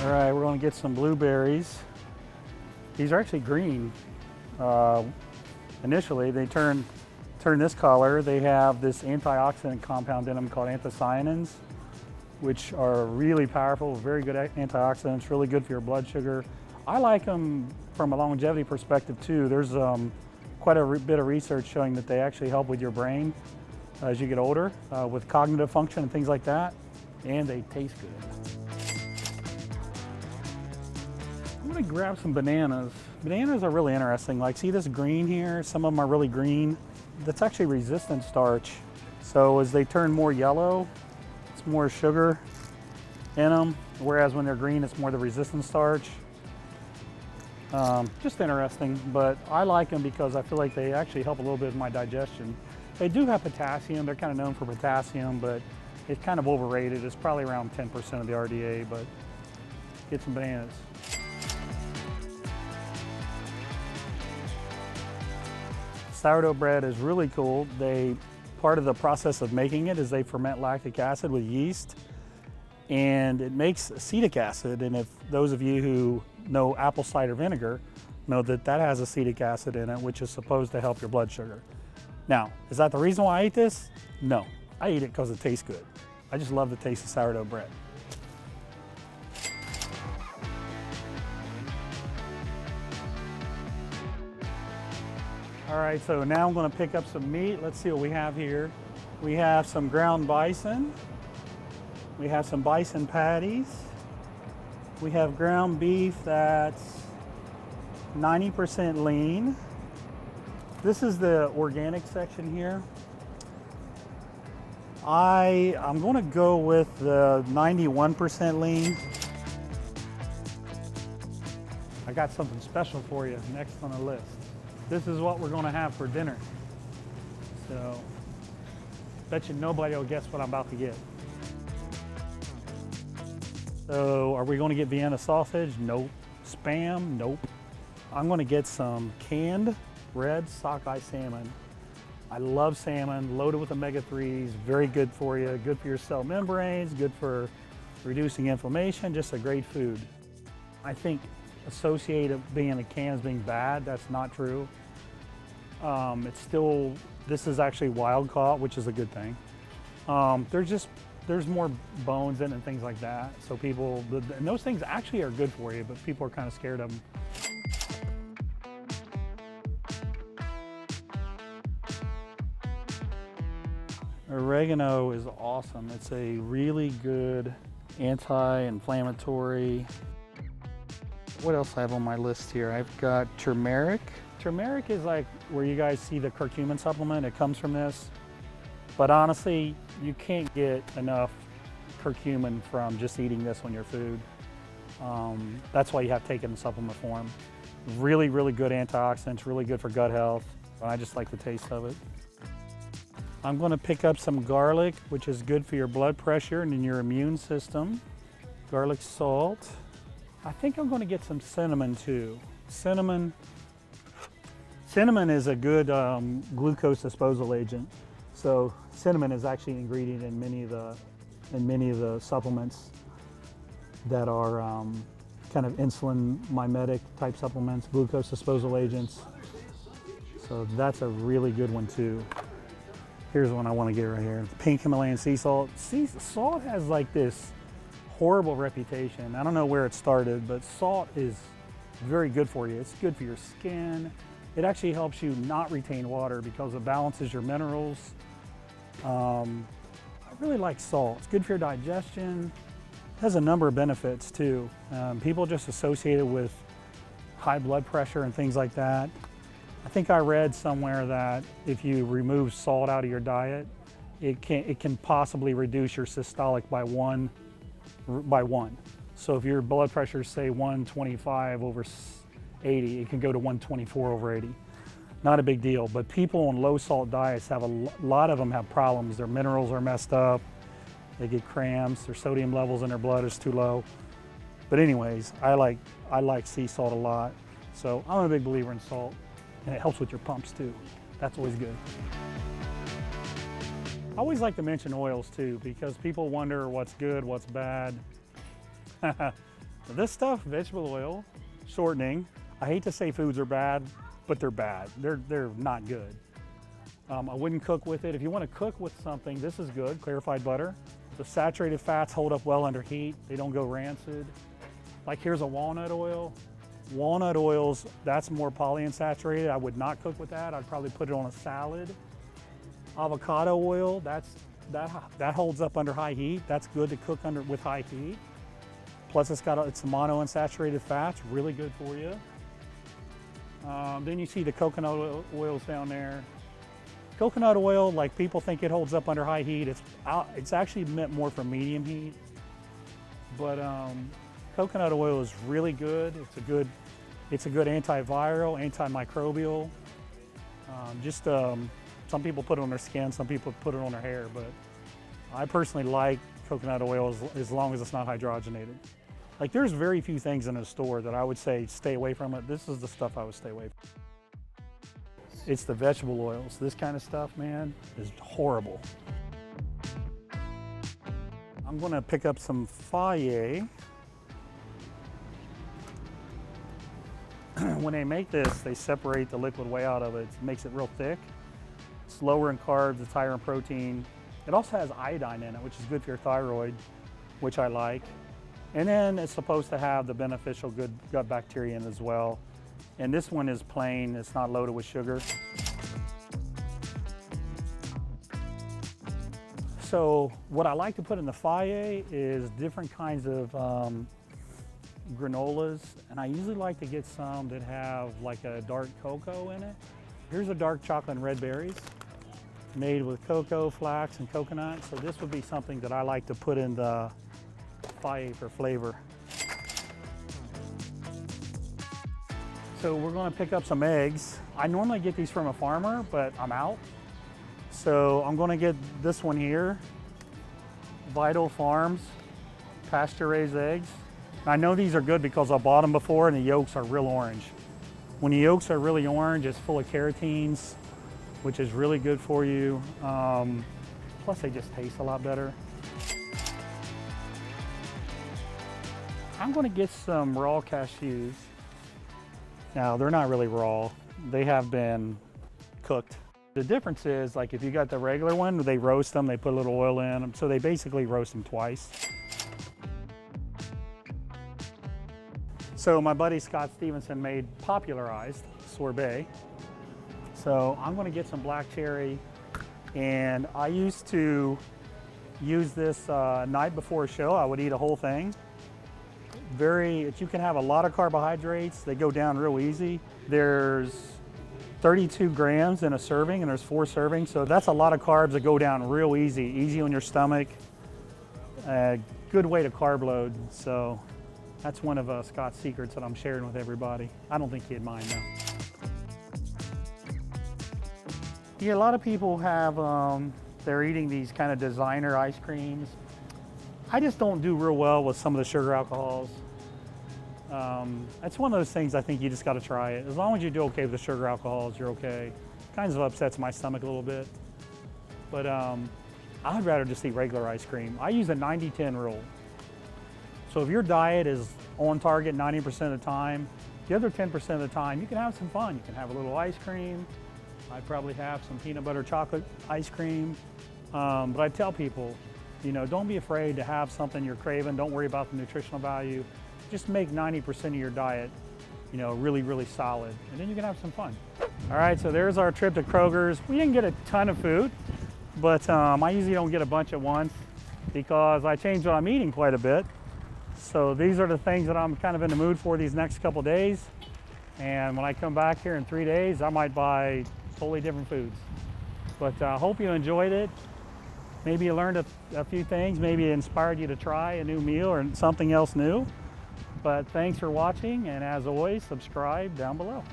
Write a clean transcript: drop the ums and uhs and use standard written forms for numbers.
All right, we're going to get some blueberries. These are actually green. Initially, they turn this color. They have this antioxidant compound in them called anthocyanins, which are really powerful, very good antioxidants, really good for your blood sugar. I like them from a longevity perspective too. There's quite a bit of research showing that they actually help with your brain as you get older, with cognitive function and things like that, and they taste good. I'm gonna grab some bananas. Bananas are really interesting. Like, see this green here? Some of them are really green. That's actually resistant starch. So as they turn more yellow, it's more sugar in them, whereas when they're green, it's more the resistant starch. Just interesting, but I like them because I feel like they actually help a little bit with my digestion. They do have potassium. They're kind of known for potassium, but it's kind of overrated. It's probably around 10% of the RDA, but get some bananas. Sourdough bread is really cool. Part of the process of making it is they ferment lactic acid with yeast, and it makes acetic acid. And if those of you who know apple cider vinegar know that that has acetic acid in it, which is supposed to help your blood sugar. Now, is that the reason why I eat this? No, I eat it because it tastes good. I just love the taste of sourdough bread. All right, so now I'm gonna pick up some meat. Let's see what we have here. We have some ground bison. We have some bison patties. We have ground beef that's 90% lean. This is the organic section here. I'm gonna go with the 91% lean. I got something special for you next on the list. This is what we're gonna have for dinner. So, bet you nobody will guess what I'm about to get. So, are we gonna get Vienna sausage? Nope. Spam? Nope. I'm gonna get some canned red sockeye salmon. I love salmon, loaded with omega-3s, very good for you, good for your cell membranes, good for reducing inflammation, just a great food. I think associated being a can as being bad, that's not true. This is actually wild caught, which is a good thing. There's more bones in it and things like that. So and those things actually are good for you, but people are kind of scared of them. Oregano is awesome. It's a really good anti-inflammatory. What else I have on my list here? I've got turmeric. Turmeric is like where you guys see the curcumin supplement. It comes from this. But honestly, you can't get enough curcumin from just eating this on your food. That's why you have to take it in supplement form. Really, really good antioxidants, really good for gut health. I just like the taste of it. I'm going to pick up some garlic, which is good for your blood pressure and in your immune system. Garlic salt. I think I'm going to get some cinnamon too. Cinnamon is a good glucose disposal agent. So cinnamon is actually an ingredient in many of the supplements that are kind of insulin mimetic type supplements, glucose disposal agents. So that's a really good one too. Here's one I want to get right here. Pink Himalayan sea salt. Sea salt has like this horrible reputation. I don't know where it started, but salt is very good for you. It's good for your skin. It actually helps you not retain water because it balances your minerals. I really like salt. It's good for your digestion. It has a number of benefits too. People just associate it with high blood pressure and things like that. I think I read somewhere that if you remove salt out of your diet, it can possibly reduce your systolic by one. So if your blood pressure is say 125 over 80, it can go to 124 over 80. Not a big deal, but people on low salt diets have a lot of them have problems. Their minerals are messed up, they get cramps, their sodium levels in their blood is too low. But anyways, I like sea salt a lot. So I'm a big believer in salt, and it helps with your pumps too. That's always good. I always like to mention oils too, because people wonder what's good, what's bad. This stuff, vegetable oil, shortening. I hate to say foods are bad, but they're bad. They're not good. I wouldn't cook with it. If you want to cook with something, this is good, clarified butter. The saturated fats hold up well under heat. They don't go rancid. Like here's a walnut oil. Walnut oils, that's more polyunsaturated. I would not cook with that. I'd probably put it on a salad. Avocado oil, that holds up under high heat. That's good to cook under with high heat. Plus it's monounsaturated fats, really good for you. Then you see the coconut oils down there. Coconut oil, like people think it holds up under high heat. It's actually meant more for medium heat. But coconut oil is really good. It's a good antiviral, antimicrobial. Some people put it on their skin, some people put it on their hair, but I personally like coconut oil as long as it's not hydrogenated. Like there's very few things in a store that I would say stay away from it. This is the stuff I would stay away from. It's the vegetable oils. This kind of stuff, man, is horrible. I'm gonna pick up some Faye. When they make this, they separate the liquid way out of it. It makes it real thick. It's lower in carbs, it's higher in protein. It also has iodine in it, which is good for your thyroid, which I like. And then it's supposed to have the beneficial good gut bacteria in it as well. And this one is plain, it's not loaded with sugar. So what I like to put in the Faye is different kinds of granolas, and I usually like to get some that have like a dark cocoa in it. Here's a dark chocolate and red berries made with cocoa, flax, and coconut. So this would be something that I like to put in the Faye for flavor. So we're going to pick up some eggs. I normally get these from a farmer, but I'm out. So I'm going to get this one here, Vital Farms pasture-raised eggs. I know these are good because I bought them before and the yolks are real orange. When the yolks are really orange, it's full of carotenes, which is really good for you. Plus they just taste a lot better. I'm going to get some raw cashews. Now they're not really raw. They have been cooked. The difference is, like if you got the regular one, they roast them, they put a little oil in them. So they basically roast them twice. So my buddy Scott Stevenson popularized sorbet. So I'm going to get some black cherry, and I used to use this night before a show. I would eat a whole thing. You can have a lot of carbohydrates. They go down real easy. There's 32 grams in a serving, and there's 4 servings. So that's a lot of carbs that go down real easy on your stomach. Good way to carb load. So that's one of Scott's secrets that I'm sharing with everybody. I don't think he'd mind though. Yeah, a lot of people have, they're eating these kind of designer ice creams. I just don't do real well with some of the sugar alcohols. That's one of those things I think you just got to try it. As long as you do okay with the sugar alcohols, you're okay. Kind of upsets my stomach a little bit. But I'd rather just eat regular ice cream. I use a 90-10 rule. So if your diet is on target 90% of the time, the other 10% of the time, you can have some fun. You can have a little ice cream. I'd probably have some peanut butter chocolate ice cream. But I tell people, don't be afraid to have something you're craving. Don't worry about the nutritional value. Just make 90% of your diet, really, really solid. And then you can have some fun. All right, so there's our trip to Kroger's. We didn't get a ton of food, but I usually don't get a bunch at once because I change what I'm eating quite a bit. So these are the things that I'm kind of in the mood for these next couple days. And when I come back here in 3 days, I might buy totally different foods. But I hope you enjoyed it. Maybe you learned a few things. Maybe it inspired you to try a new meal or something else new. But thanks for watching, and as always, subscribe down below.